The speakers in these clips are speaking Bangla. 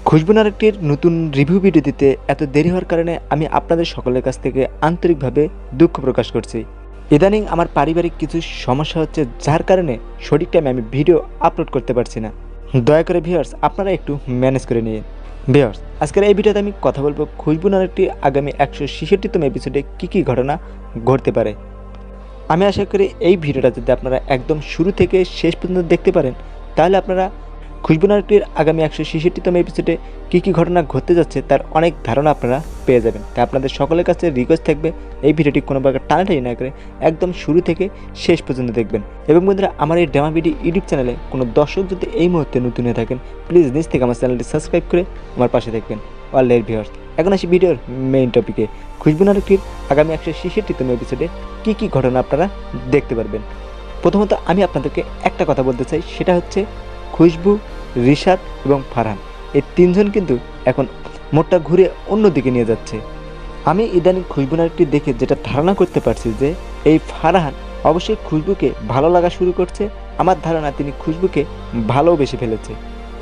খুশবু নারকটির নতুন রিভিউ ভিডিও দিতে এত দেরি হওয়ার কারণে আমি আপনাদের সকলের কাছ থেকে আন্তরিকভাবে দুঃখ প্রকাশ করছি। ইদানিং আমার পারিবারিক কিছু সমস্যা হচ্ছে, যার কারণে সঠিক টাইমে আমি ভিডিও আপলোড করতে পারছি না। দয়া করে ভিউয়ার্স আপনারা একটু ম্যানেজ করে নিন। ভিউয়ার্স আজকের এই ভিডিওতে আমি কথা বলবো খুশবু নারকটির আগামী 166তম এপিসোডে কী ঘটনা ঘটতে পারে। আমি আশা করি এই ভিডিওটা যদি আপনারা একদম শুরু থেকে শেষ পর্যন্ত দেখতে পারেন, তাহলে আপনারা খুশবু নারকটির আগামী 166তম এপিসোডে কী ঘটনা ঘটতে যাচ্ছে তার অনেক ধারণা আপনারা পেয়ে যাবেন। তাই আপনাদের সকলের কাছে রিকোয়েস্ট থাকবে এই ভিডিওটি কোনো প্রকার টানাটানি না করে একদম শুরু থেকে শেষ পর্যন্ত দেখবেন। এবং বন্ধুরা, আমার এই ড্রামা ভিডিও ইউটিউব চ্যানেলে কোনো দর্শক যদি এই মুহূর্তে নতুন হয়ে থাকেন, প্লিজ নিজ থেকে আমার চ্যানেলটি সাবস্ক্রাইব করে আমার পাশে থাকবেন। অলরেডি ভিউয়ার্স, এখন আসি ভিডিওর মেইন টপিকে। খুশবু নারকটির আগামী 166তম এপিসোডে কী ঘটনা আপনারা দেখতে পারবেন। প্রথমত আমি আপনাদেরকে একটা কথা বলতে চাই, সেটা হচ্ছে খুশবু, রিশাদ এবং ফারহান এই তিনজন কিন্তু এখন মোটটা ঘুরে অন্যদিকে নিয়ে যাচ্ছে। আমি ইদানিং খুশবু নারকটি দেখে যেটা ধারণা করতে পারছি যে এই ফারহান অবশ্যই খুশবুকে ভালো লাগা শুরু করছে। আমার ধারণা তিনি খুশবুকে ভালোবেসে ফেলেছে।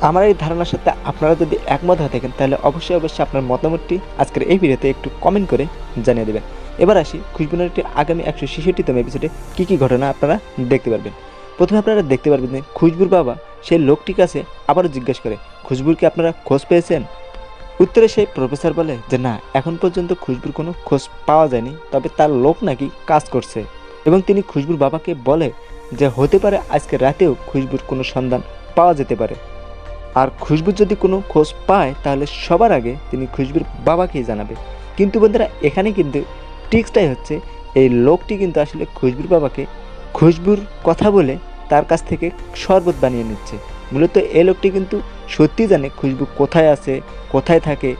আমার এই ধারণার সাথে আপনারা যদি একমত হয়ে থাকেন, তাহলে অবশ্যই আপনার মতামতটি আজকের এই ভিডিওতে একটু কমেন্ট করে জানিয়ে দেবেন। এবার আসি খুশবু নারকটির আগামী 166তম এপিসোডে কী ঘটনা আপনারা দেখতে পারবেন। প্রথমে আপনারা দেখতে পারবেন যে খুশবুর বাবা সেই লোকটির কাছে আবারও জিজ্ঞেস করে, খুশবুর কি আপনারা খোঁজ পেয়েছেন? উত্তরে সেই প্রফেসর বলে যে না, এখন পর্যন্ত খুশবুর কোনো খোঁজ পাওয়া যায়নি, তবে তার লোক নাকি কাজ করছে। এবং তিনি খুশবুর বাবাকে বলে যে হতে পারে আজকে রাতেও খুশবুর কোনো সন্ধান পাওয়া যেতে পারে, আর খুশবুর যদি কোনো খোঁজ পায় তাহলে সবার আগে তিনি খুশবুর বাবাকেই জানাবে। কিন্তু বন্ধুরা, এখানে কিন্তু ট্রিক্সটাই হচ্ছে এই লোকটি কিন্তু আসলে খুশবুর বাবাকে খুশবুর কথা বলে তার কাছ থেকে শরবত বানিয়ে নিচ্ছে। মূলত এই লোকটি কিন্তু সত্যি জানে খুশবু কোথায় আছে, কোথায় থাকে,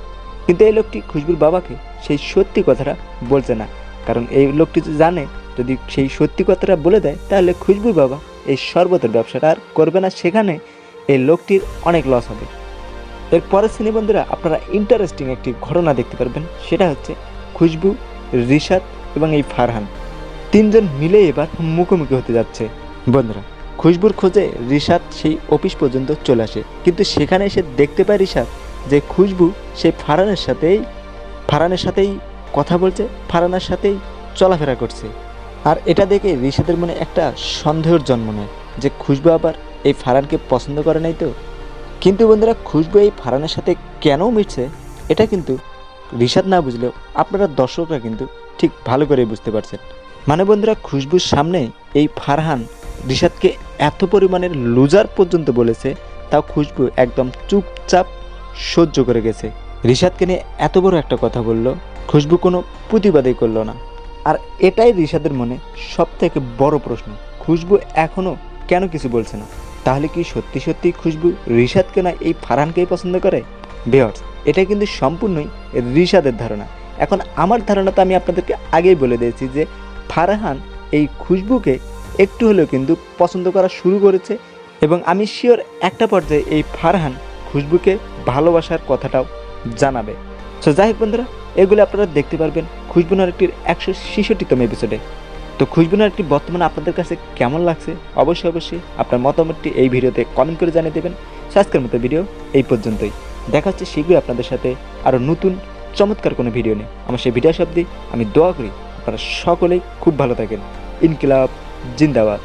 কিন্তু এই লোকটি খুশবুর বাবাকে সেই সত্যি কথাটা বলছে না। কারণ এই লোকটি জানে যদি সেই সত্যি কথাটা বলে দেয়, তাহলে খুশবুর বাবা এই শরবতের ব্যবসাটা আর করবে না, সেখানে এই লোকটির অনেক লস হবে। এর পরের শ্রেণী বন্ধুরা, আপনারা ইন্টারেস্টিং একটি ঘটনা দেখতে পারবেন। সেটা হচ্ছে খুশবু, রিশাদ এবং এই ফারহান তিনজন মিলে এবার মুখোমুখি হতে যাচ্ছে। বন্ধুরা, খুশবুর খোঁজে রিশাদ সেই অফিস পর্যন্ত চলে আসে, কিন্তু সেখানে এসে দেখতে পায় রিশাদ যে খুশবু সেই ফারহানের সাথেই কথা বলছে, ফারহানের সাথেই চলাফেরা করছে। আর এটা দেখে রিশাদের মনে একটা সন্দেহের জন্ম নেয় যে খুশবু আবার এই ফারহানকে পছন্দ করে নাই তো। কিন্তু বন্ধুরা, খুশবু এই ফারহানের সাথে কেন মিটছে এটা কিন্তু রিশাদ না বুঝলেও আপনারা দর্শকরা কিন্তু ঠিক ভালো করে বুঝতে পারছেন। মানে বন্ধুরা, খুশবুর সামনে এই ফারহান রিশাদকে এত পরিমাণের লুজার পর্যন্ত বলেছে, তাও খুশবু একদম চুপচাপ সহ্য করে গেছে। রিশাদকে নিয়ে এত বড় একটা কথা বলল, খুশবু কোনো প্রতিবাদই করলো না। আর এটাই রিশাদের মনে সব থেকে বড় প্রশ্ন, খুশবু এখনও কেন কিছু বলছে না? তাহলে কি সত্যি সত্যি খুশবু রিশাদকে না এই ফারহানকেই পছন্দ করে? ভিউয়ার্স, এটা কিন্তু সম্পূর্ণই রিশাদের ধারণা। এখন আমার ধারণা তো আমি আপনাদেরকে আগেই বলে দিয়েছি যে ফারহান এই খুশবুকে একটু হলেও কিন্তু পছন্দ করা শুরু করেছে, এবং আমি শিওর একটা পর্যায়ে এই ফারহান খুশবুকে ভালোবাসার কথাটাও জানাবে। সো যাই হোক বন্ধুরা, এগুলো আপনারা দেখতে পারবেন খুশবু নারকটির 166তম এপিসোডে। তো খুশবু নারকটি বর্তমানে আপনাদের কাছে কেমন লাগছে অবশ্যই আপনার মতামতটি এই ভিডিওতে কমেন্ট করে জানিয়ে দেবেন। আজকের মতো ভিডিও এই পর্যন্তই। দেখা হচ্ছে শীঘ্রই আপনাদের সাথে আরও নতুন চমৎকার কোনো ভিডিও নিয়ে। আমার সেই ভিডিও শব্দে আমি দোয়া করি আপনারা সকলেই খুব ভালো থাকেন। ইনকিলাব জিন্দাবাদ।